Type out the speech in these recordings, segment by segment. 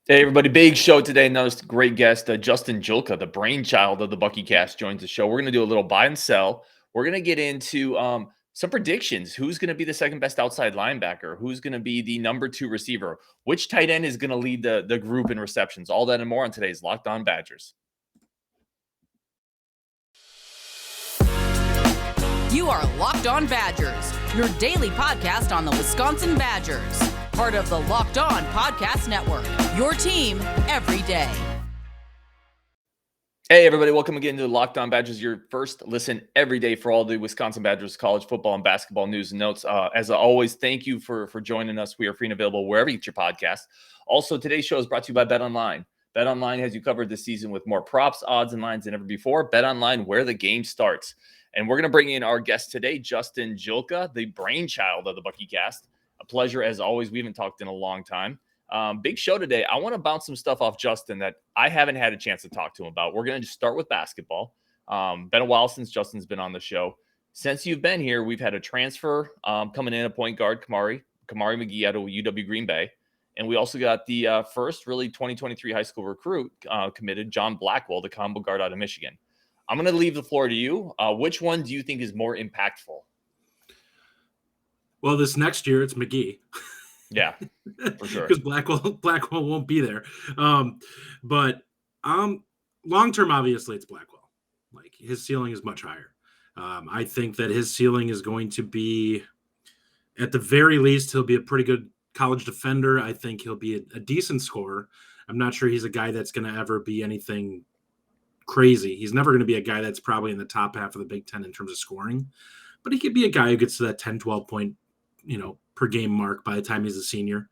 Hey, everybody. Big show today. Another great guest, Justin Julka, the brainchild of the Bucky Cast, joins the show. We're going to do a little buy and sell. We're going to get into some predictions. Who's going to be the second best outside linebacker? Who's going to be the number 2 receiver? Which tight end is going to lead the group in receptions? All that and more on today's Locked On Badgers. You are Locked On Badgers, your daily podcast on the Wisconsin Badgers. Part of the Locked On Podcast Network, your team every day. Hey, everybody. Welcome again to the Locked On Badgers, your first listen every day for all the Wisconsin Badgers college football and basketball news and notes. As always, thank you for joining us. We are free and available wherever you get your podcast. Also, today's show is brought to you by BetOnline. BetOnline has you covered this season with more props, odds, and lines than ever before. BetOnline, where the game starts. And we're going to bring in our guest today, Justin Julka, the brainchild of the Bucky Cast. A pleasure, as always. We haven't talked in a long time. Big show today. I want to bounce some stuff off Justin that I haven't had a chance to talk to him about. We're going to just start with basketball. Been a while since Justin's been on the show. Since you've been here, we've had a transfer coming in, a point guard, Kamari McGee out of UW Green Bay. And we also got the first really 2023 high school recruit committed, John Blackwell, the combo guard out of Michigan. I'm going to leave the floor to you. Which one do you think is more impactful? Well, this next year it's McGee. Yeah, for sure. Because Blackwell won't be there. But long term, obviously, it's Blackwell. Like, his ceiling is much higher. I think that his ceiling is going to be, at the very least, he'll be a pretty good college defender. I think he'll be a decent scorer. I'm not sure he's a guy that's going to ever be anything crazy. He's never going to be a guy that's probably in the top half of the Big Ten in terms of scoring. But he could be a guy who gets to that 10, 12 point per game mark by the time he's a senior.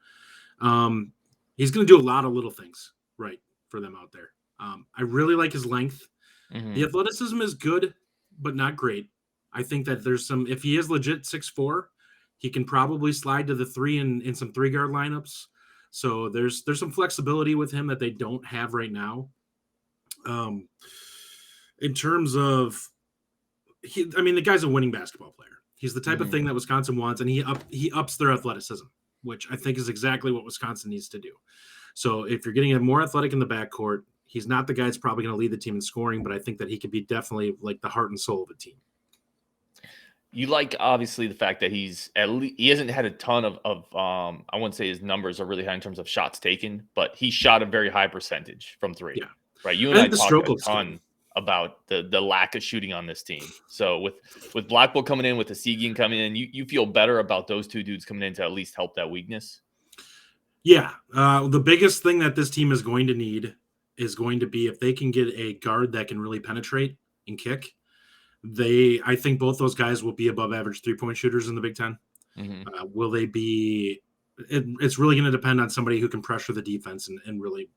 He's going to do a lot of little things right for them out there. I really like his length. Mm-hmm. The athleticism is good, but not great. I think that there's some, if he is legit 6'4", he can probably slide to the 3 in some 3-guard lineups. So there's some flexibility with him that they don't have right now. In terms of, the guy's a winning basketball player. He's the type of thing that Wisconsin wants, and he ups their athleticism, which I think is exactly what Wisconsin needs to do. So if you're getting him more athletic in the backcourt, he's not the guy that's probably going to lead the team in scoring, but I think that he could be definitely like the heart and soul of a team. You like, obviously, the fact that he hasn't had a ton of I wouldn't say his numbers are really high in terms of shots taken, but he shot a very high percentage from 3. Yeah. Right. You and I talked a ton about the lack of shooting on this team. So with Blackwell coming in, with Essegian coming in, you feel better about those two dudes coming in to at least help that weakness? Yeah. The biggest thing that this team is going to need is going to be if they can get a guard that can really penetrate and kick. I think both those guys will be above average 3-point shooters in the Big Ten. Mm-hmm. Will they be? It's really going to depend on somebody who can pressure the defense and really,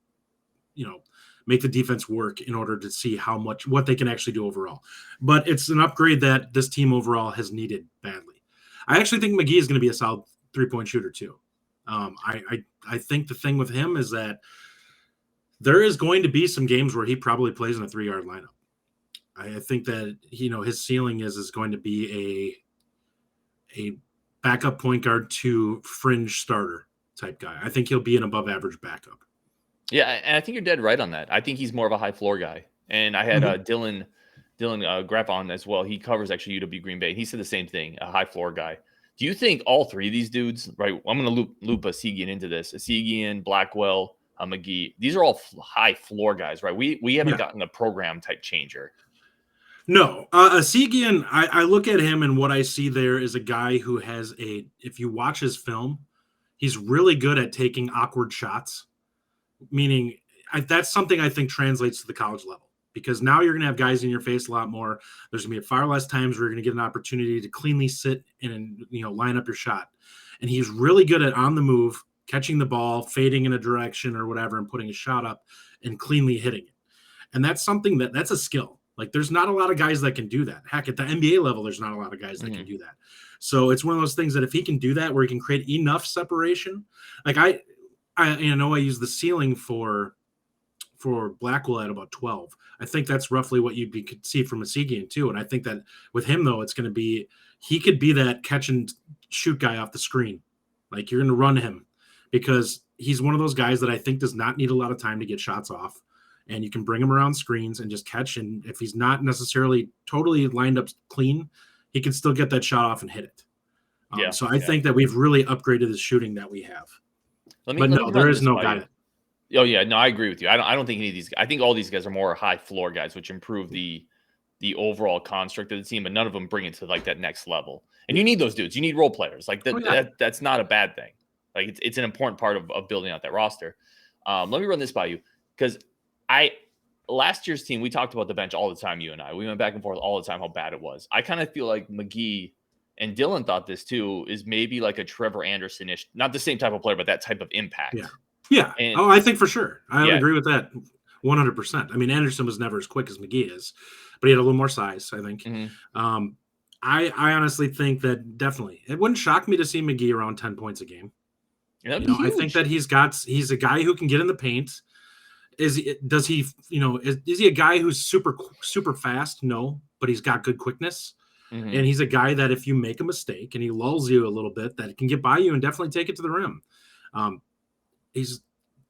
make the defense work in order to see what they can actually do overall. But it's an upgrade that this team overall has needed badly. I actually think McGee is going to be a solid 3-point shooter too. I think the thing with him is that there is going to be some games where he probably plays in a 3-yard lineup. I think that, his ceiling is going to be a backup point guard to fringe starter type guy. I think he'll be an above average backup. Yeah, and I think you're dead right on that. I think he's more of a high floor guy. And I had Dylan Graff on as well. He covers actually UW Green Bay. He said the same thing, a high floor guy. Do you think all three of these dudes, right? I'm going to loop Essegian into this. Essegian, Blackwell, McGee. These are all high floor guys, right? We haven't gotten a program type changer. No, Essegian, I look at him and what I see there is a guy who has if you watch his film, he's really good at taking awkward shots. Meaning that's something I think translates to the college level, because now you're going to have guys in your face a lot more. There's going to be far less times where you're going to get an opportunity to cleanly sit and line up your shot. And he's really good at on the move, catching the ball, fading in a direction or whatever, and putting a shot up and cleanly hitting it. And that's something that's a skill. Like, there's not a lot of guys that can do that. Heck, at the NBA level, there's not a lot of guys that can do that. So it's one of those things that if he can do that, where he can create enough separation, like I know I use the ceiling for Blackwell at about 12. I think that's roughly what you could see from Essegian too. And I think that with him, though, it's going to be, he could be that catch and shoot guy off the screen. Like, you're going to run him because he's one of those guys that I think does not need a lot of time to get shots off. And you can bring him around screens and just catch. And if he's not necessarily totally lined up clean, he can still get that shot off and hit it. So I think that we've really upgraded the shooting that we have. There is no guy. Oh yeah, no, I agree with you. I don't think any of these. I think all these guys are more high floor guys, which improve the overall construct of the team, but none of them bring it to like that next level. And you need those dudes. You need role players. Like that's not a bad thing. Like it's an important part of building out that roster. Let me run this by you because last year's team, we talked about the bench all the time. You and I, we went back and forth all the time how bad it was. I kind of feel like McGee and Dylan thought this too is maybe like a Trevor Anderson-ish, not the same type of player, but that type of impact. Yeah. And, I think for sure. I would agree with that 100%. I mean, Anderson was never as quick as McGee is, but he had a little more size, I think. Mm-hmm. I honestly think that definitely it wouldn't shock me to see McGee around 10 points a game. I think that he's a guy who can get in the paint. Is he a guy who's super fast? No, but he's got good quickness. Mm-hmm. And he's a guy that if you make a mistake and he lulls you a little bit, that can get by you and definitely take it to the rim. He's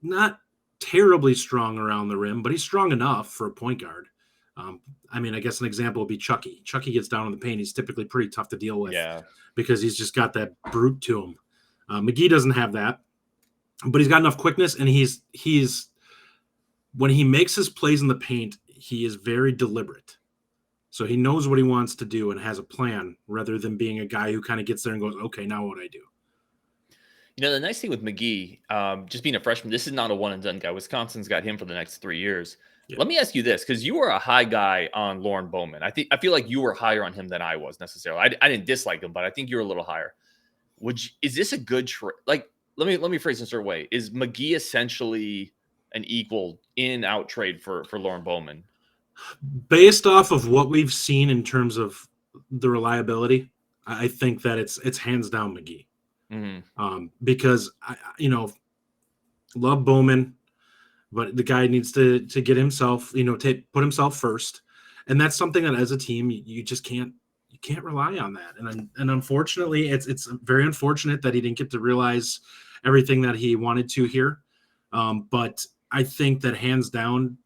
not terribly strong around the rim, but he's strong enough for a point guard. I guess an example would be Chucky. Chucky gets down in the paint. He's typically pretty tough to deal with because he's just got that brute to him. McGee doesn't have that, but he's got enough quickness, and he's when he makes his plays in the paint, he is very deliberate. So he knows what he wants to do and has a plan rather than being a guy who kind of gets there and goes, okay, now what do I do? The nice thing with McGee, just being a freshman, this is not a one and done guy. Wisconsin's got him for the next 3 years. Yeah. Let me ask you this, because you were a high guy on Lauren Bowman. I feel like you were higher on him than I was necessarily. I didn't dislike him, but I think you were a little higher. Is this a good let me phrase this a certain way. Is McGee essentially an equal in-out trade for Lauren Bowman? Based off of what we've seen in terms of the reliability, I think that it's hands down McGee. Mm-hmm. Because I love Bowman, but the guy needs to get himself, put himself first, and that's something that as a team you just can't rely on that. And unfortunately, it's very unfortunate that he didn't get to realize everything that he wanted to here. But I think that hands down,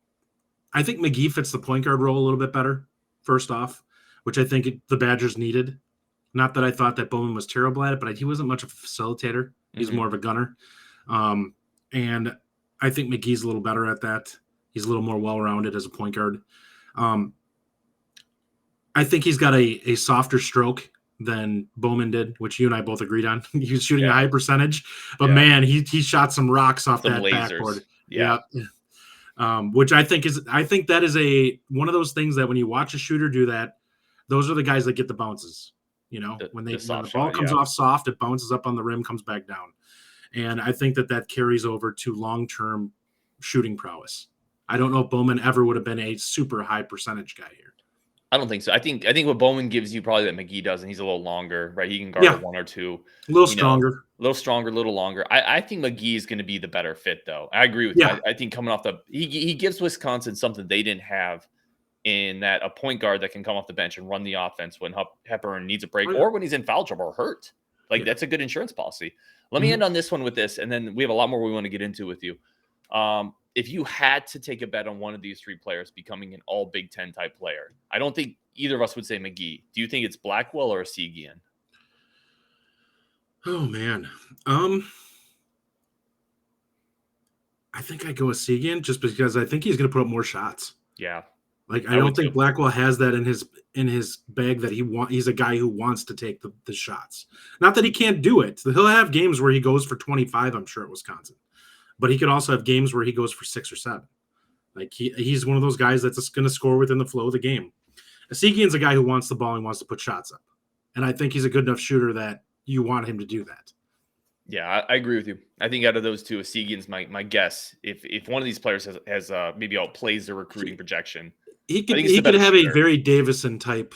I think McGee fits the point guard role a little bit better. First off, which I think the Badgers needed. Not that I thought that Bowman was terrible at it, but he wasn't much of a facilitator. He's more of a gunner. And I think McGee's a little better at that. He's a little more well-rounded as a point guard. I think he's got a softer stroke than Bowman did, which you and I both agreed on. He was shooting a high percentage, but man, he shot some rocks off that lasers. Backboard. Yeah. Which I think that is one of those things that when you watch a shooter do that, those are the guys that get the bounces. When the ball comes off soft, it bounces up on the rim, comes back down. And I think that carries over to long-term shooting prowess. I don't know if Bowman ever would have been a super high percentage guy here. I don't think so. I think what Bowman gives you probably that McGee doesn't. He's a little longer, right? He can guard one or two. A little stronger. A little stronger, a little longer. I think McGee is going to be the better fit, though. I agree with you. I think coming off he gives Wisconsin something they didn't have in that a point guard that can come off the bench and run the offense when Hepburn needs a break or when he's in foul trouble or hurt. That's a good insurance policy. Let me end on this one with this, and then we have a lot more we want to get into with you. If you had to take a bet on one of these three players becoming an all Big Ten type player, I don't think either of us would say McGee. Do you think it's Blackwell or Essegian? Oh man. I think I go Essegian just because I think he's going to put up more shots. Yeah. I don't think Blackwell has that in his bag that he's a guy who wants to take the shots. Not that he can't do it. He'll have games where he goes for 25, I'm sure, at Wisconsin. But he could also have games where he goes for 6 or 7. He's one of those guys that's just going to score within the flow of the game. Essegian's a guy who wants the ball and wants to put shots up. And I think he's a good enough shooter that you want him to do that. Yeah, I agree with you. I think out of those two, Essegian's my guess. If one of these players has maybe outplays their recruiting projection, he could have a very Davison type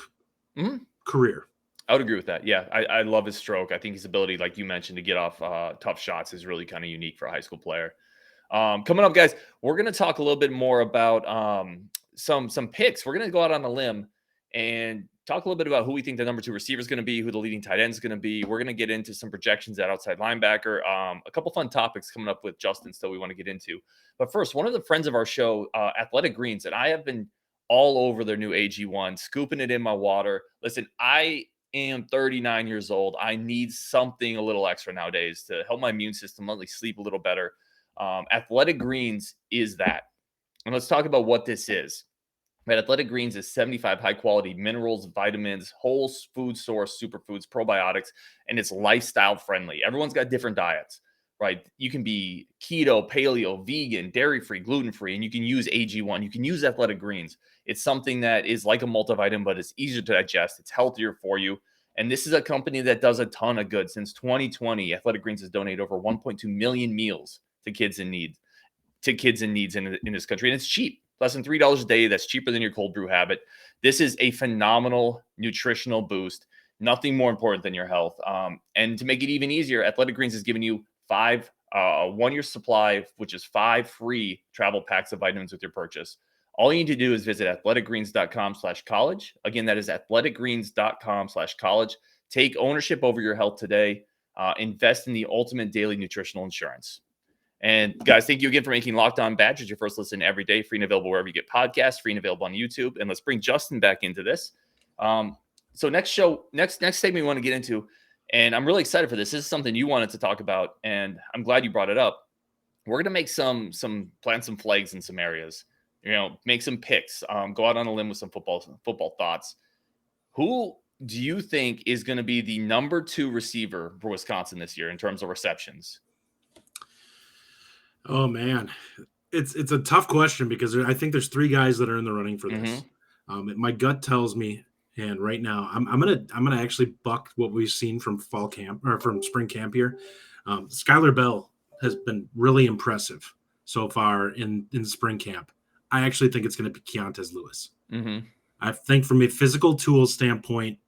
career. I would agree with that. Yeah, I love his stroke. I think his ability, like you mentioned, to get off tough shots is really kind of unique for a high school player. Coming up, guys, we're going to talk a little bit more about some picks. We're going to go out on a limb and talk a little bit about who we think the number 2 receiver is going to be, who the leading tight end is going to be. We're going to get into some projections at outside linebacker, a couple fun topics coming up with Justin still we want to get into. But first, one of the friends of our show, Athletic Greens, and I have been all over their new AG1, scooping it in my water. Listen, I am 39 years old. I need something a little extra nowadays to help my immune system let me sleep a little better. Athletic Greens is that. And let's talk about what this is. But Athletic Greens is 75 high-quality minerals, vitamins, whole food source, superfoods, probiotics, and it's lifestyle-friendly. Everyone's got different diets, right? You can be keto, paleo, vegan, dairy-free, gluten-free, and you can use AG1. You can use Athletic Greens. It's something that is like a multivitamin, but it's easier to digest. It's healthier for you. And this is a company that does a ton of good. Since 2020, Athletic Greens has donated over 1.2 million meals to kids in need, in this country. And it's cheap. Less than $3 a day. That's cheaper than your cold brew habit. This is a phenomenal nutritional boost. Nothing more important than your health. And to make it even easier, Athletic Greens is giving you 1-year supply, which is 5 free travel packs of vitamins with your purchase. All you need to do is visit athleticgreens.com/college. Again, that is athleticgreens.com/college. Take ownership over your health today. Invest in the ultimate daily nutritional insurance. And guys, thank you again for making Locked On Badgers your first listen every day. Free and available wherever you get podcasts, free and available on YouTube. And let's bring Justin back into this. So next segment we want to get into, and I'm really excited for this. This is something you wanted to talk about, and I'm glad you brought it up. We're going to make plant some flags in some areas, make some picks, go out on a limb with some football thoughts. Who do you think is going to be the number 2 receiver for Wisconsin this year in terms of receptions? Oh man, it's a tough question because I think there's 3 guys that are in the running for this. My gut tells me, and right now I'm gonna actually buck what we've seen from fall camp or from spring camp here. Skyler Bell has been really impressive so far in spring camp. I actually think it's going to be Keontez Lewis. I think from a physical tools standpoint,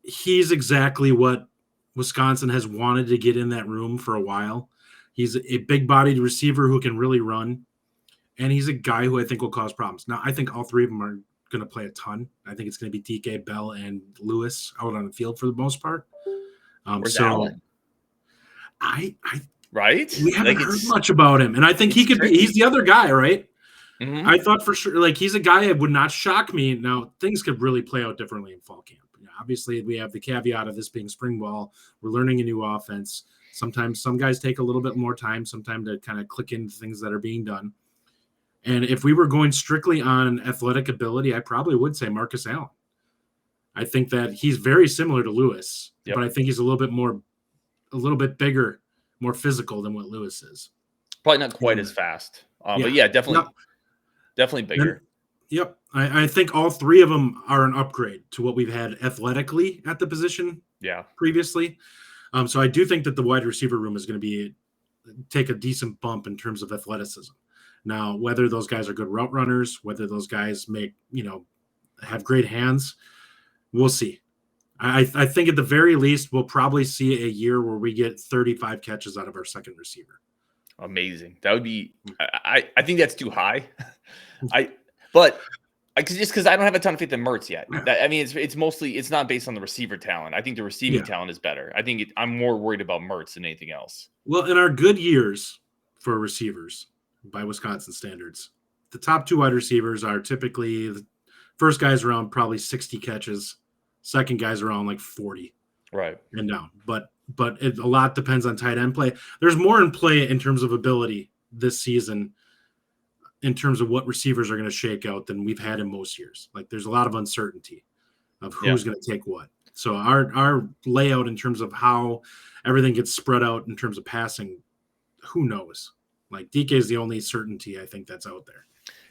he's exactly what Wisconsin has wanted to get in that room for a while. He's a big-bodied receiver who can really run, and he's a guy who I think will cause problems. Now, I think all 3 of them are going to play a ton. I think it's going to be DK, Bell, and Lewis out on the field for the most part. Where's Allen? Right? We haven't heard much about him, and I think he could be. He's the other guy, right? I thought for sure, he's a guy that would not shock me. Now, things could really play out differently in fall camp. Obviously, we have the caveat of this being spring ball. We're learning a new offense. Sometimes some guys take a little bit more time, sometimes to kind of click into things that are being done. And if we were going strictly on athletic ability, I probably would say Markus Allen. I think that he's very similar to Lewis, but I think he's a little bit bigger, more physical than what Lewis is. Probably not quite as fast, but yeah, definitely bigger. I think all 3 of them are an upgrade to what we've had athletically at the position previously. So I do think that the wide receiver room is going to take a decent bump in terms of athleticism. Now, whether those guys are good route runners, whether those guys have great hands, we'll see. I think at the very least, we'll probably see a year where we get 35 catches out of our second receiver. Amazing. That would be, I think that's too high. Just because I don't have a ton of faith in Mertz yet. It's not based on the receiver talent. I think the receiving talent is better. I think I'm more worried about Mertz than anything else. Well, in our good years for receivers by Wisconsin standards, the top 2 wide receivers are typically the first guy's around probably 60 catches, second guy's around 40, right, and down. But a lot depends on tight end play. There's more in play in terms of ability this season, in terms of what receivers are going to shake out than we've had in most years. There's a lot of uncertainty of who's going to take what. So our layout in terms of how everything gets spread out in terms of passing, who knows? DK is the only certainty I think that's out there.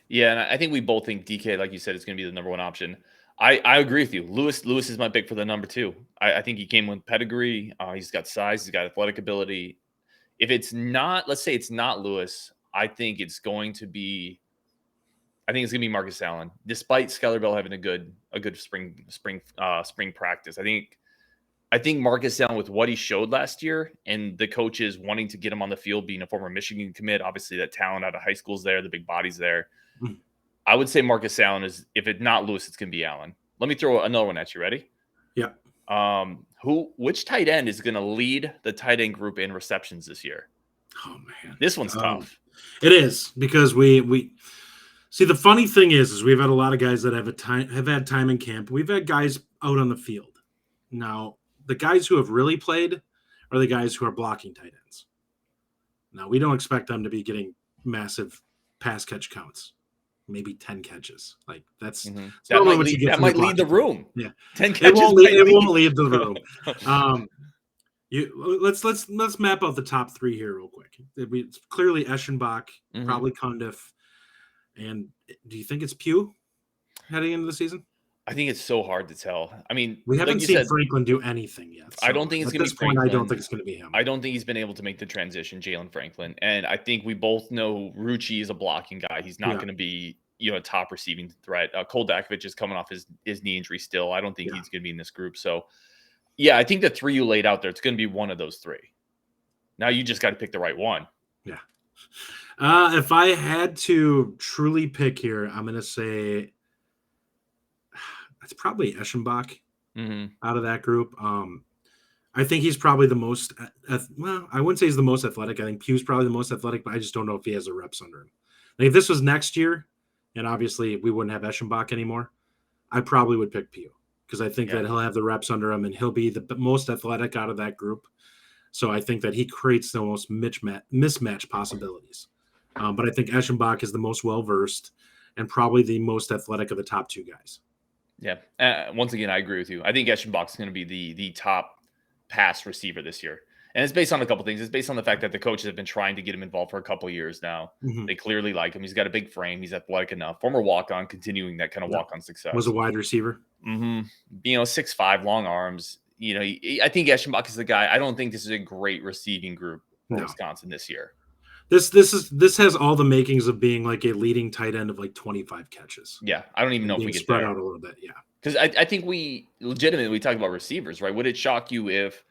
Yeah, and I think we both think DK, like you said, is going to be the number 1 option. I agree with you. Lewis is my pick for the number 2. I think he came with pedigree. He's got size. He's got athletic ability. If it's not, let's say it's not Lewis, I think it's going to be Markus Allen, despite Skyler Bell having a good spring practice. I think Markus Allen, with what he showed last year and the coaches wanting to get him on the field, being a former Michigan commit, obviously that talent out of high school's there, the big body's there. I would say Markus Allen is, if it's not Lewis, it's going to be Allen. Let me throw another one at you. Ready? Yeah. Which tight end is going to lead the tight end group in receptions this year? Oh man, this one's tough. It is, because we see, the funny thing is we've had a lot of guys that have had time in camp. We've had guys out on the field. Now, the guys who have really played are the guys who are blocking tight ends. Now, we don't expect them to be getting massive pass catch counts. Maybe 10 catches. Like that's that might lead the room. Yeah, 10 catches. It won't lead the room. Let's map out the top three here real quick. It's clearly Eschenbach, probably Cundiff, and do you think it's Pugh heading into the season? I think it's so hard to tell. I mean, we haven't seen Franklin do anything yet. So I don't think it's going to be Franklin. I don't think it's going to be him. I don't think he's been able to make the transition, Jalen Franklin. And I think we both know Rucci is a blocking guy. He's not going to be, a top receiving threat. Koldakovich is coming off his knee injury still. I don't think he's going to be in this group. So, yeah, I think the three you laid out there, it's going to be one of those three. Now you just got to pick the right one. Yeah. If I had to truly pick here, I'm going to say it's probably Eschenbach out of that group. I think he's probably the most I wouldn't say he's the most athletic. I think Pugh's probably the most athletic, but I just don't know if he has the reps under him. Like if this was next year, and obviously we wouldn't have Eschenbach anymore, I probably would pick Pugh, because I think that he'll have the reps under him and he'll be the most athletic out of that group. So I think that he creates the most mismatch possibilities. But I think Eschenbach is the most well-versed and probably the most athletic of the top two guys. Yeah. Once again, I agree with you. I think Eschenbach is going to be the top pass receiver this year. And it's based on a couple things. It's based on the fact that the coaches have been trying to get him involved for a couple of years now. They clearly like him. He's got a big frame. He's athletic enough. Former walk-on, continuing that kind of walk-on success. Was a wide receiver. 6'5", long arms. I think Eschenbach is the guy. I don't think this is a great receiving group for Wisconsin this year. This has all the makings of being like a leading tight end of like 25 catches. Yeah, I don't even know if we get spread there. Out a little bit. Yeah, because I think we legitimately talk about receivers, right? Would it shock you if,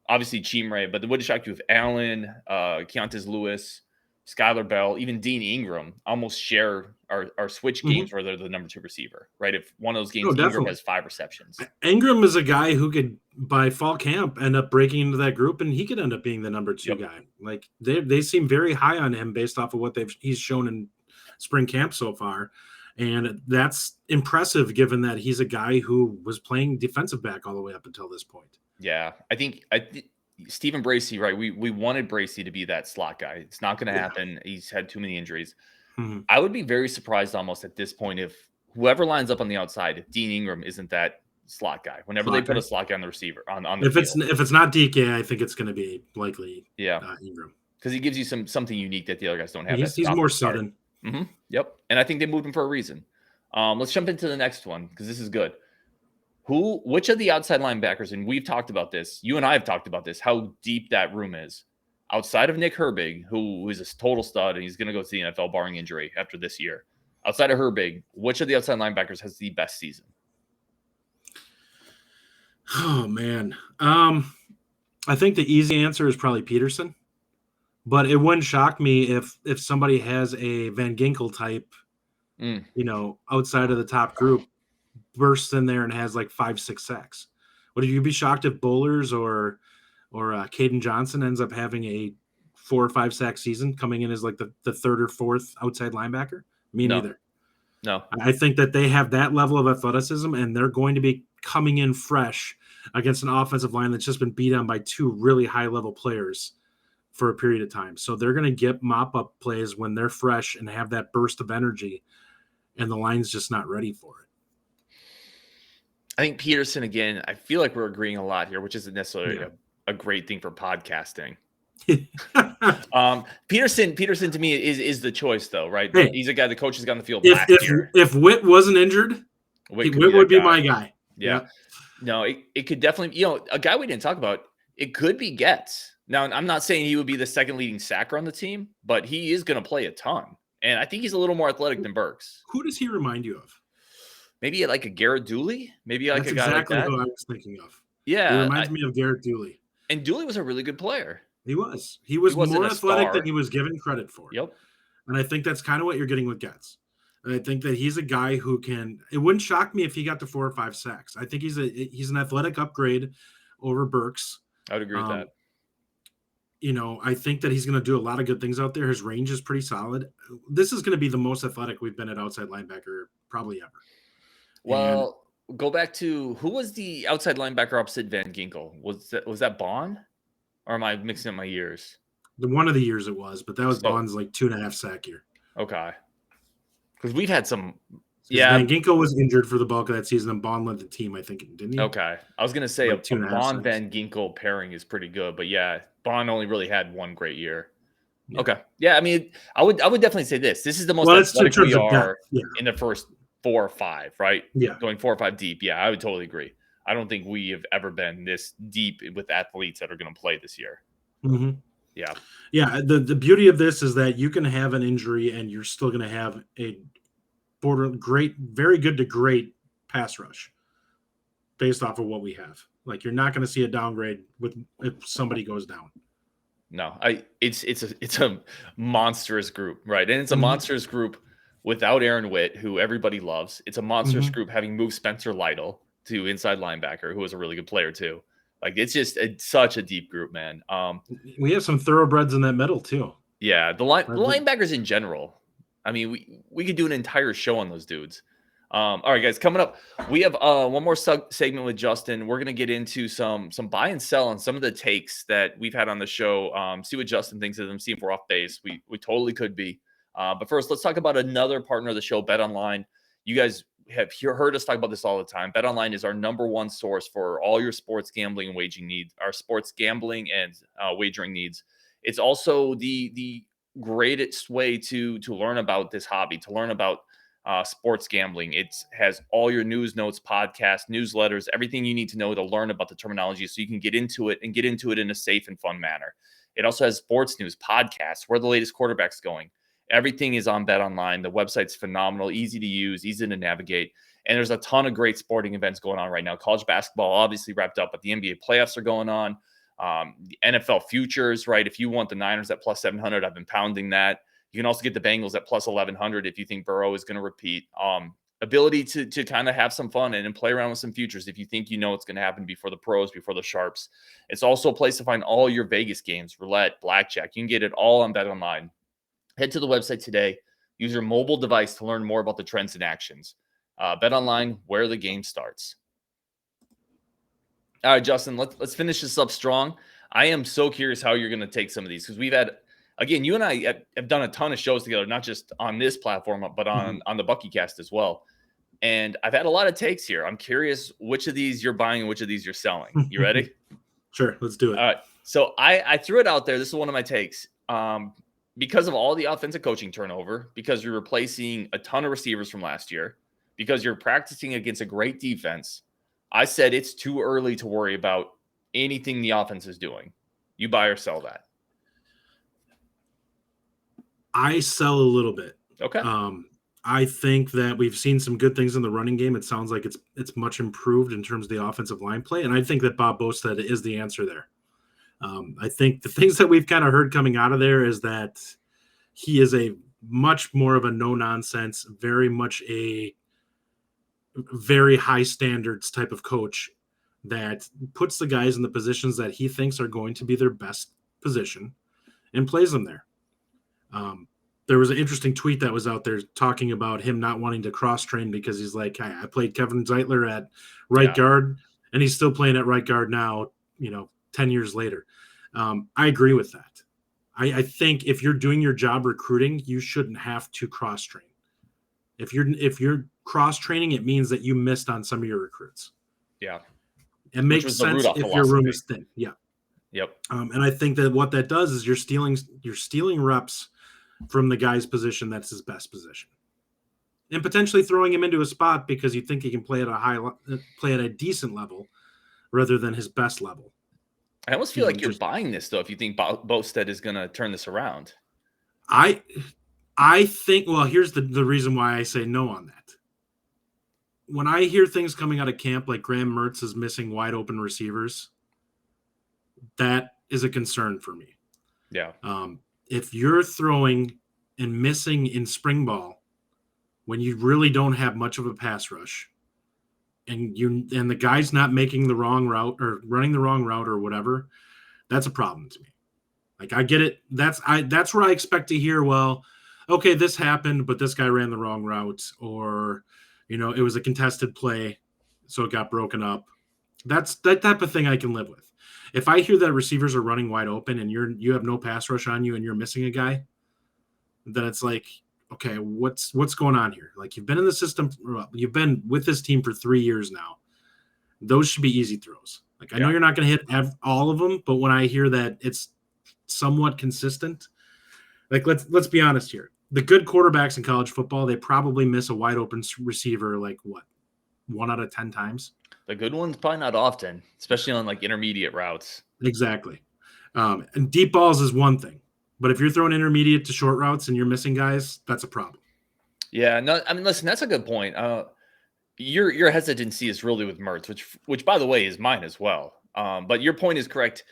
obviously Chimre, but would it shock you if Allen, Keontez Lewis, Skyler Bell, even Dean Engram almost share our switch games where they're the number 2 receiver, right? If one of those games Engram has 5 receptions. Engram is a guy who could, by fall camp, end up breaking into that group, and he could end up being the number 2 guy. Like they seem very high on him based off of what he's shown in spring camp so far. And that's impressive given that he's a guy who was playing defensive back all the way up until this point. Yeah, I think Stephen Bracey, right? We wanted Bracey to be that slot guy. It's not going to happen. He's had too many injuries. I would be very surprised almost at this point if whoever lines up on the outside, if Dean Engram isn't that slot guy. Whenever they put a slot guy on the receiver on the field. If it's not DK, I think it's going to be likely Engram, because he gives you something unique that the other guys don't have. He's more sudden. Yep, and I think they moved him for a reason. Let's jump into the next one because this is good. Which of the outside linebackers, and we've talked about this, you and I have talked about this, how deep that room is. Outside of Nick Herbig, who is a total stud, and he's going to go to the NFL barring injury after this year. Outside of Herbig, which of the outside linebackers has the best season? Oh, man. I think the easy answer is probably Peterson. But it wouldn't shock me if somebody has a Van Ginkel type, outside of the top group, bursts in there and has like 5-6 sacks. Would you be shocked if Bowlers or Caden Johnson ends up having a 4 or 5 sack season, coming in as like the third or fourth outside linebacker? Me neither. No. I think that they have that level of athleticism, and they're going to be coming in fresh against an offensive line that's just been beat on by 2 really high-level players for a period of time. So they're going to get mop-up plays when they're fresh and have that burst of energy, and the line's just not ready for it. I think Peterson, again, I feel like we're agreeing a lot here, which isn't necessarily a great thing for podcasting. Peterson to me is the choice, though, right? Hey, he's a guy the coach has got on the field last year. If Witt wasn't injured, Witt would be my guy. Yeah. No, it could definitely, a guy we didn't talk about, it could be Getz. Now, I'm not saying he would be the second leading sacker on the team, but he is going to play a ton. And I think he's a little more athletic than Burks. Who does he remind you of? Maybe like a Garrett Dooley? Maybe like That's a guy exactly like that? Who I was thinking of. Yeah. He reminds me of Garrett Dooley. And Dooley was a really good player. He was. He was more athletic than he was given credit for. Yep. And I think that's kind of what you're getting with Getz. I think that he's a guy who can. It wouldn't shock me if he got to 4 or 5 sacks. I think he's an athletic upgrade over Burks. I would agree with that. I think that he's going to do a lot of good things out there. His range is pretty solid. This is going to be the most athletic we've been at outside linebacker probably ever. Well, go back to who was the outside linebacker opposite Van Ginkel? Was that Bond? Or am I mixing up my years? One of the years it was, but that was Bond's like 2.5 sack year. Okay. Because we've had some. Yeah. Van Ginkel was injured for the bulk of that season, and Bond led the team, I think, didn't he? Okay. I was going to say a Bond Van Ginkel pairing is pretty good, but yeah, Bond only really had one great year. Yeah. Okay. Yeah, I mean, I would definitely say this. This is the most athletic we are in the first 4 or 5, right? Yeah. Going 4 or 5 deep. Yeah, I would totally agree. I don't think we have ever been this deep with athletes that are going to play this year. Mm-hmm. Yeah. Yeah. The beauty of this is that you can have an injury and you're still going to have a very good to great pass rush based off of what we have. Like, you're not going to see a downgrade if somebody goes down. No, it's a monstrous group, right? And it's a monstrous group without Aaron Witt, who everybody loves. It's a monstrous group having moved Spencer Lytle to inside linebacker, who was a really good player too. Like, it's such a deep group, man. We have some thoroughbreds in that middle too. Yeah, the linebackers in general. I mean, we could do an entire show on those dudes. All right, guys, coming up, we have one more segment with Justin. We're going to get into some buy and sell on some of the takes that we've had on the show. See what Justin thinks of them, see if we're off base. We totally could be. But first, let's talk about another partner of the show, BetOnline. You guys have heard us talk about this all the time. BetOnline is our number one source for all your sports gambling and wagering needs, our sports gambling and wagering needs. It's also the greatest way to learn about this hobby, to learn about sports gambling. It has all your news, notes, podcasts, newsletters, everything you need to know to learn about the terminology so you can get into it in a safe and fun manner. It also has sports news, podcasts, where the latest quarterback's going. Everything is on BetOnline. The website's phenomenal, easy to use, easy to navigate. And there's a ton of great sporting events going on right now. College basketball obviously wrapped up, but the NBA playoffs are going on. The NFL futures, right? If you want the Niners at plus 700, I've been pounding that. You can also get the Bengals at plus 1,100 if you think Burrow is going to repeat. Ability to kind of have some fun and play around with some futures if you think you know what's going to happen before the pros, before the sharps. It's also a place to find all your Vegas games, roulette, blackjack. You can get it all on BetOnline. Head to the website today. Use your mobile device to learn more about the trends and actions. BetOnline, where the game starts. All right, Justin, let's finish this up strong. I am so curious how you're going to take some of these because we've had, again, you and I have done a ton of shows together, not just on this platform, but on the BuckyCast as well. And I've had a lot of takes here. I'm curious which of these you're buying and which of these you're selling. You ready? Sure, let's do it. All right. So I threw it out there. This is one of my takes. Because of all the offensive coaching turnover, because you're replacing a ton of receivers from last year, because you're practicing against a great defense, I said it's too early to worry about anything the offense is doing. You buy or sell that? I sell a little bit. Okay. I think that we've seen some good things in the running game. It sounds like it's much improved in terms of the offensive line play, and I think that Bob Bostad is the answer there. I think the things that we've kind of heard coming out of there is that he is a much more of a no-nonsense, very much a very high standards type of coach that puts the guys in the positions that he thinks are going to be their best position and plays them there. There was an interesting tweet that was out there talking about him not wanting to cross-train because he's like, I played Kevin Zeitler at right guard, and he's still playing at right guard now, 10 years later. I agree with that. I think if you're doing your job recruiting, you shouldn't have to cross-train. If you're cross-training, it means that you missed on some of your recruits. Yeah. It makes sense if your room is thin. Yeah. Yep. And I think that what that does is you're stealing reps from the guy's position that's his best position, and potentially throwing him into a spot because you think he can play at a decent level rather than his best level. I almost feel like you're buying this though if you think Bostad is going to turn this around. I think, well, here's the reason why I say no on that. When I hear things coming out of camp like Graham Mertz is missing wide open receivers, that is a concern for me. Yeah. If you're throwing and missing in spring ball when you really don't have much of a pass rush, and the guy's not making the wrong route or running the wrong route or whatever, that's a problem to me. Like, I get it. That's where I expect to hear, well, okay, this happened, but this guy ran the wrong route, or, it was a contested play, so it got broken up. That's that type of thing I can live with. If I hear that receivers are running wide open and you have no pass rush on you and you're missing a guy, then it's like, okay, what's going on here? Like, you've been in the system, you've been with this team for 3 years now. Those should be easy throws. Like, I know you're not going to hit all of them, but when I hear that it's somewhat consistent, like, let's be honest here. The good quarterbacks in college football, they probably miss a wide open receiver like 1 out of 10 times. The good ones probably not often, especially on like intermediate routes. Exactly. And deep balls is one thing, but if you're throwing intermediate to short routes and you're missing guys, that's a problem. Yeah, no, I mean, listen, that's a good point. Your hesitancy is really with Mertz, which by the way is mine as well. But your point is correct.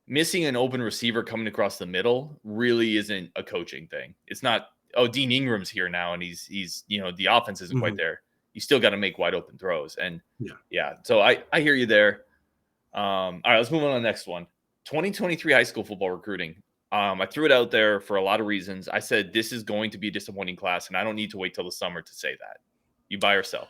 Missing an open receiver coming across the middle really isn't a coaching thing. It's not, oh, Dean Ingram's here now and he's the offense isn't quite there. You still got to make wide open throws. And yeah. So I hear you there. All right, let's move on to the next one. 2023 high school football recruiting. I threw it out there for a lot of reasons. I said, this is going to be a disappointing class, and I don't need to wait till the summer to say that. You buy or sell?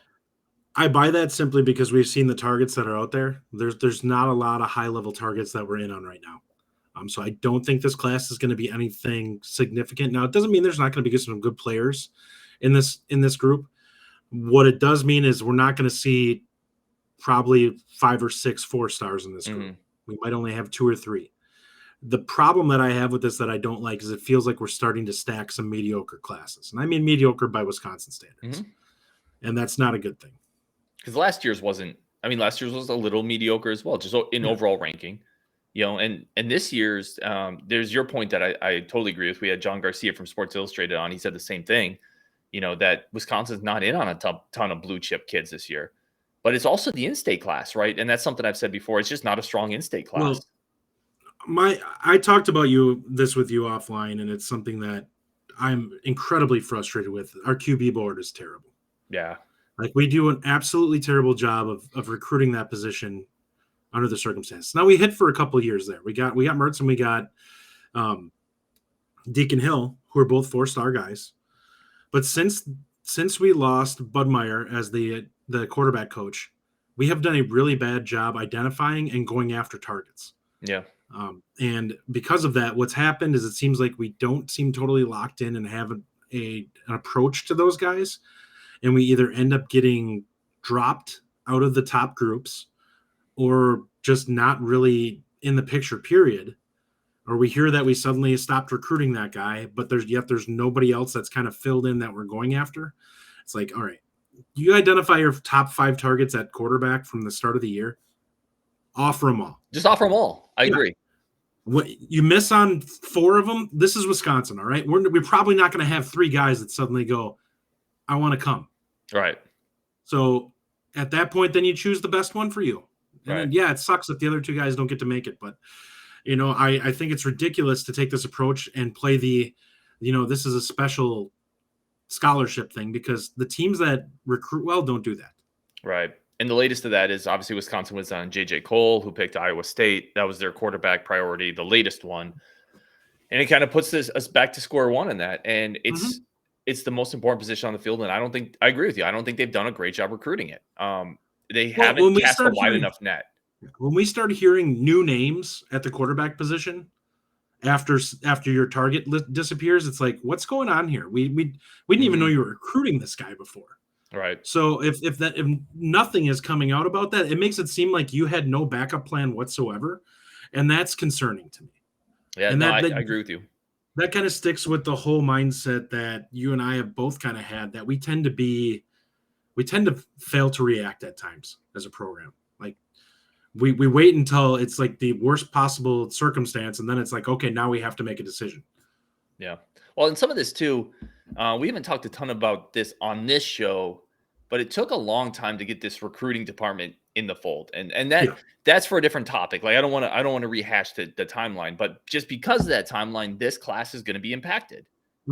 I buy that simply because we've seen the targets that are out there. There's not a lot of high-level targets that we're in on right now. So I don't think this class is going to be anything significant. Now, it doesn't mean there's not going to be some good players in this group. What it does mean is we're not going to see probably 5 or 6 4-stars in this group. We might only have 2 or 3. The problem that I have with this that I don't like is it feels like we're starting to stack some mediocre classes. And I mean mediocre by Wisconsin standards. And that's not a good thing. Because last year's was a little mediocre as well, just in overall ranking. And this year's, there's your point that I totally agree with. We had John Garcia from Sports Illustrated on. He said the same thing, that Wisconsin's not in on a ton of blue chip kids this year. But it's also the in-state class, right? And that's something I've said before. It's just not a strong in-state class. Well, I talked about this with you offline, and it's something that I'm incredibly frustrated with. Our QB board is terrible. Yeah. Like, we do an absolutely terrible job of recruiting that position under the circumstances. Now, we hit for a couple of years there. We got Mertz and we got Deacon Hill, who are both 4-star guys. But since we lost Bud Meyer as the quarterback coach, we have done a really bad job identifying and going after targets. Yeah. And because of that, what's happened is it seems like we don't seem totally locked in and have an approach to those guys. And we either end up getting dropped out of the top groups or just not really in the picture, period. Or we hear that we suddenly stopped recruiting that guy, but there's nobody else that's kind of filled in that we're going after. It's like, all right, you identify your top 5 targets at quarterback from the start of the year, offer them all. Just offer them all. I agree. What you miss on 4 of them, this is Wisconsin, all right? We're probably not going to have 3 guys that suddenly go, I want to come. Right. So at that point, then you choose the best one for you. And then, yeah, it sucks that the other 2 guys don't get to make it. But, I think it's ridiculous to take this approach and play this is a special scholarship thing, because the teams that recruit well don't do that. Right. And the latest of that is obviously Wisconsin was on J.J. Cole, who picked Iowa State. That was their quarterback priority, the latest one. And it kind of puts us back to square one in that. And it's the most important position on the field. And I agree with you. I don't think they've done a great job recruiting it. They haven't cast a wide enough net. When we start hearing new names at the quarterback position after your target disappears, it's like, what's going on here? We didn't even know you were recruiting this guy before. Right. So if nothing is coming out about that, it makes it seem like you had no backup plan whatsoever. And that's concerning to me. Yeah, and I agree with you. That kind of sticks with the whole mindset that you and I have both kind of had, that we tend to fail to react at times as a program. Like we wait until it's like the worst possible circumstance. And then it's like, okay, now we have to make a decision. Yeah. Well, and some of this too, we haven't talked a ton about this on this show, but it took a long time to get this recruiting department in the fold. And that's for a different topic. Like, I don't want to rehash the timeline, but just because of that timeline, this class is going to be impacted.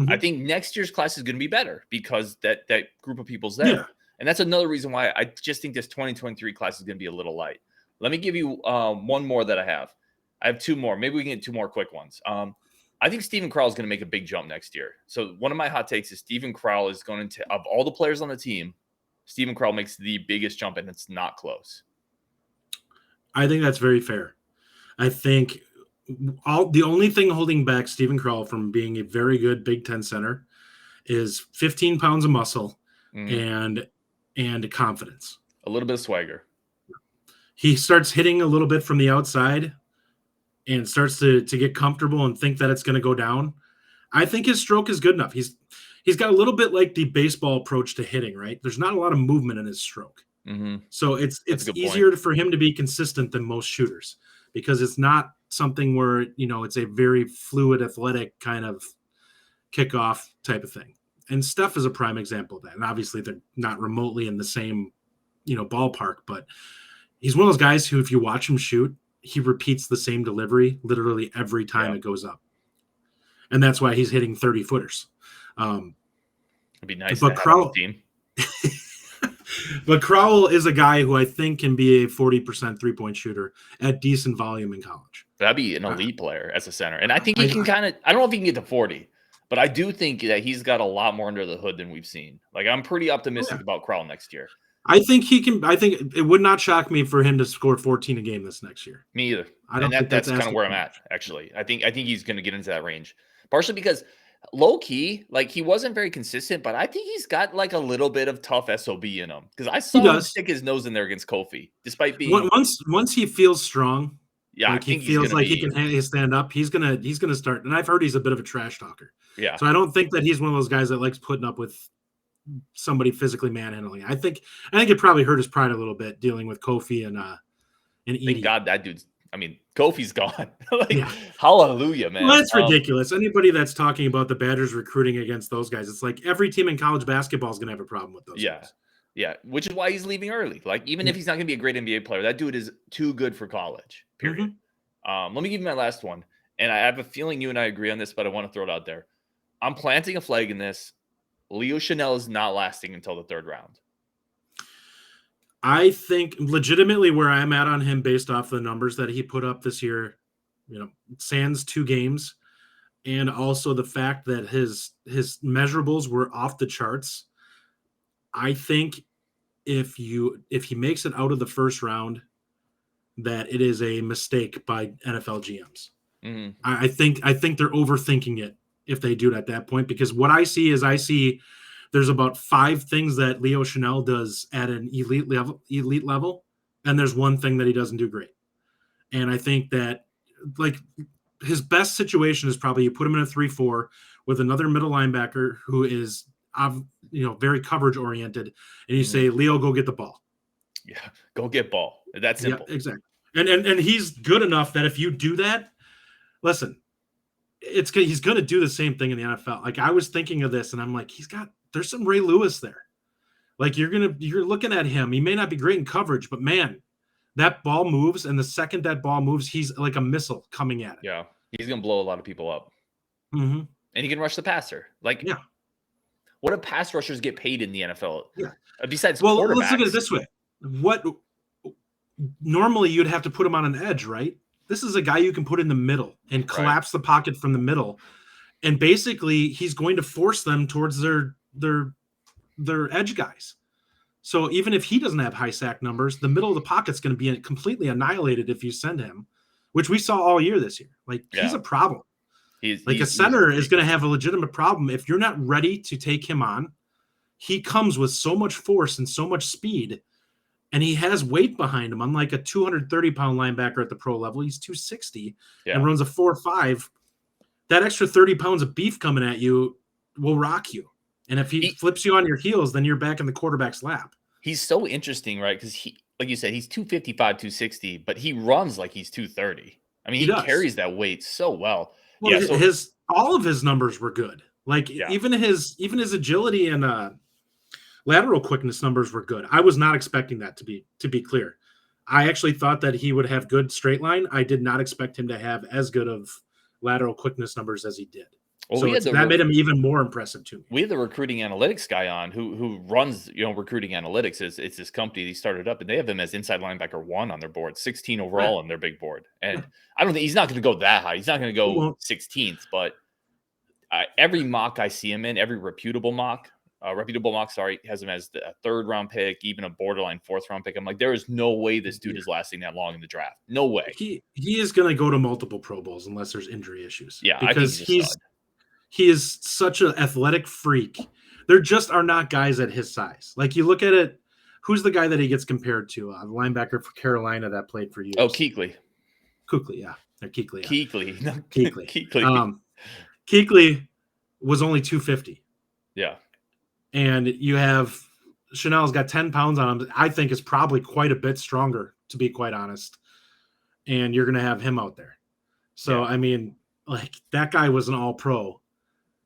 I think next year's class is going to be better because that group of people's there. Yeah. And that's another reason why I just think this 2023 class is going to be a little light. Let me give you one more that I have. I have two more. Maybe we can get two more quick ones. I think Steven Crowell is going to make a big jump next year. So one of my hot takes is Steven Crowell is going to, of all the players on the team, Steven Crowell makes the biggest jump, and it's not close. I think that's very fair. I think the only thing holding back Steven Crowell from being a very good Big Ten center is 15 pounds of muscle and confidence. A little bit of swagger. He starts hitting a little bit from the outside and starts to get comfortable and think that it's going to go down. I think his stroke is good enough. He's got a little bit like the baseball approach to hitting, right? There's not a lot of movement in his stroke. So it's easier for him to be consistent than most shooters because it's not something where, it's a very fluid, athletic kind of kickoff type of thing. And Steph is a prime example of that. And obviously they're not remotely in the same, ballpark, but he's one of those guys who, if you watch him shoot, he repeats the same delivery literally every time it goes up. And that's why he's hitting 30-footers. It'd be nice but to have on the team. But Crowell is a guy who I think can be a 40% three-point shooter at decent volume in college. That'd be an elite player as a center. And I think he can I don't know if he can get to 40, but I do think that he's got a lot more under the hood than we've seen. Like, I'm pretty optimistic about Crowell next year. I think he can. I think it would not shock me for him to score 14 a game this next year. Me either. That's kind of where I'm at, actually. I think he's going to get into that range. Partially because low key, like, he wasn't very consistent, but I think he's got like a little bit of tough SOB in him. Because I saw him stick his nose in there against Kofi, despite being once he feels strong. Yeah, like he feels like he can stand up. He's gonna start. And I've heard he's a bit of a trash talker. Yeah. So I don't think that he's one of those guys that likes putting up with somebody physically manhandling. I think it probably hurt his pride a little bit dealing with Kofi and Edie. Thank God that dude's. I mean, Kofi's gone. Hallelujah, man. Well, that's ridiculous. Anybody that's talking about the Badgers recruiting against those guys, it's like every team in college basketball is going to have a problem with those guys. Yeah, which is why he's leaving early. Like, even if he's not going to be a great NBA player, that dude is too good for college, period. Let me give you my last one. And I have a feeling you and I agree on this, but I want to throw it out there. I'm planting a flag in this. Leo Chanel is not lasting until the third round. I think legitimately where I'm at on him based off the numbers that he put up this year, sans 2 games, and also the fact that his measurables were off the charts. I think if he makes it out of the first round, that it is a mistake by NFL GMs. I think they're overthinking it if they do it at that point, because what I see is there's about 5 things that Leo Chanel does at an elite level, and there's one thing that he doesn't do great. And I think that, like, his best situation is probably you put him in a 3-4 with another middle linebacker who is very coverage oriented, and you say, Leo, go get the ball. Yeah, go get ball. That's simple. Yeah, exactly. And he's good enough that if you do that, listen, he's going to do the same thing in the NFL. Like, I was thinking of this, and I'm like, there's some Ray Lewis there. Like, you're looking at him. He may not be great in coverage, but man, that ball moves, and the second that ball moves, he's like a missile coming at it. Yeah, he's going to blow a lot of people up. And he can rush the passer. Like, what do pass rushers get paid in the NFL? Yeah. Besides, let's look at it this way. What normally you'd have to put him on an edge, right? This is a guy you can put in the middle and collapse the pocket from the middle, and basically he's going to force them towards their edge guys. So even if he doesn't have high sack numbers, the middle of the pocket's going to be completely annihilated if you send him, which we saw all year this year. Like, he's a problem. A center is going to have a legitimate problem if you're not ready to take him on. He comes with so much force and so much speed, and he has weight behind him. Unlike a 230-pound linebacker at the pro level, he's 260 and runs a 4.5. That extra 30 pounds of beef coming at you will rock you. And if he flips you on your heels, then you're back in the quarterback's lap. He's so interesting, right? Because he, like you said, he's 255, 260, but he runs like he's 230. I mean, he carries that weight so well. All of his numbers were good. Like, even his agility and lateral quickness numbers were good. I was not expecting that, to be clear. I actually thought that he would have good straight line. I did not expect him to have as good of lateral quickness numbers as he did. Well, So that made him even more impressive to me. We had the recruiting analytics guy on who runs, recruiting analytics. It's this company he started up, and they have him as inside linebacker 1 on their board, 16 overall on their big board. And I don't think he's not going to go that high. He's not going to go 16th, but every mock I see him in, every reputable mock, has him as a 3rd round pick, even a borderline 4th round pick. I'm like, there is no way this dude is lasting that long in the draft. No way. He is going to go to multiple Pro Bowls unless there's injury issues. Yeah, because he is such an athletic freak. There just are not guys at his size. Like, you look at it, who's the guy that he gets compared to? The linebacker for Carolina that played for years. Oh, Kuechly. Yeah. Kuechly. Yeah. Kuechly. No, Kuechly. Kuechly was only 250. Yeah. And you have Chanel's got 10 pounds on him. I think is probably quite a bit stronger, to be quite honest. And you're going to have him out there. So, I mean, like, that guy was an all-pro.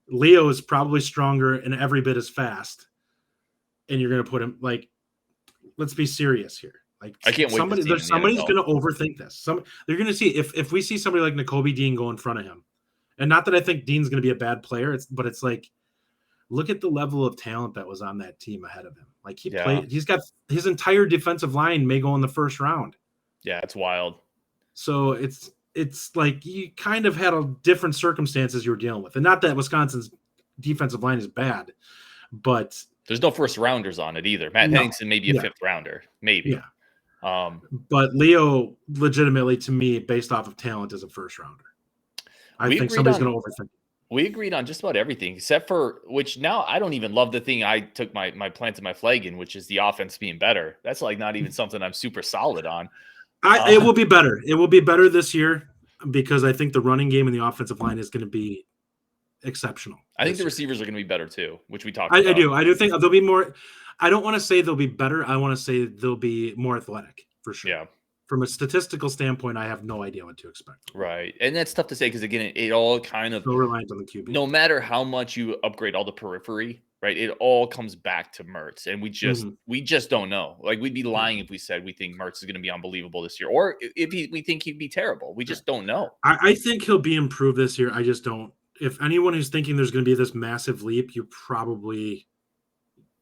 Leo is probably stronger and every bit as fast. And you're going to put him, like, let's be serious here. Like, I can't wait. Somebody's going to overthink this. They're going to see if we see somebody like Nakobe Dean go in front of him. And not that I think Dean's going to be a bad player, but it's like, look at the level of talent that was on that team ahead of him. Like, he's got his entire defensive line may go in the 1st round. Yeah, it's wild. So it's like you kind of had a different circumstances you were dealing with. And not that Wisconsin's defensive line is bad, but there's no 1st rounders on it either. Matt Henningsen may be a 5th rounder, maybe. Yeah. But Leo, legitimately, to me, based off of talent, is a 1st rounder. I think somebody's going to overthink. We agreed on just about everything, except for which now I don't even love the thing I took my planted my flag in, which is the offense being better. That's like not even something I'm super solid on. It will be better. It will be better this year because I think the running game and the offensive line is going to be exceptional. I think the receivers are going to be better too, which we talked about. I do think they'll be more. I don't want to say they'll be better. I want to say they'll be more athletic for sure. Yeah. From a statistical standpoint, I have no idea what to expect. Right. And that's tough to say because, again, it all kind of – so reliant on the QB. No matter how much you upgrade all the periphery, right, it all comes back to Mertz. And we just don't know. Like, we'd be lying if we said we think Mertz is going to be unbelievable this year. Or if we think he'd be terrible. We just don't know. I think he'll be improved this year. I just don't – if anyone who's thinking there's going to be this massive leap,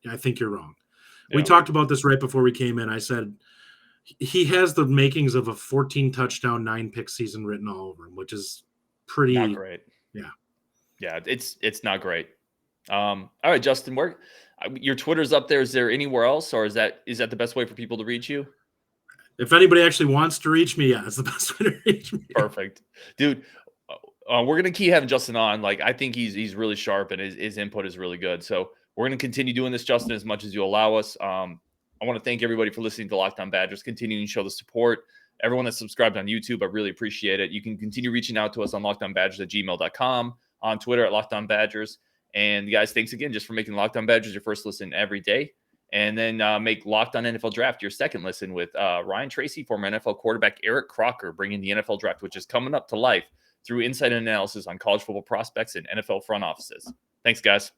I think you're wrong. Yeah. We talked about this right before we came in. I said – he has the makings of a 14 touchdown, 9 pick season written all over him, which is pretty not great. Yeah, it's not great. All right, Justin, your Twitter's up there. Is there anywhere else, or is that the best way for people to reach you? If anybody actually wants to reach me, it's the best way to reach me. Perfect, dude. We're gonna keep having Justin on. Like, I think he's really sharp and his input is really good. So we're gonna continue doing this, Justin, as much as you allow us. I want to thank everybody for listening to Locked On Badgers, continuing to show the support. Everyone that's subscribed on YouTube, I really appreciate it. You can continue reaching out to us on lockedonbadgers@gmail.com, on Twitter @LockedOnBadgers. And guys, thanks again just for making Locked On Badgers your first listen every day. And then make Locked On NFL Draft your second listen with Ryan Tracy, former NFL quarterback Eric Crocker, bringing the NFL Draft, which is coming up to life through insight and analysis on college football prospects and NFL front offices. Thanks, guys.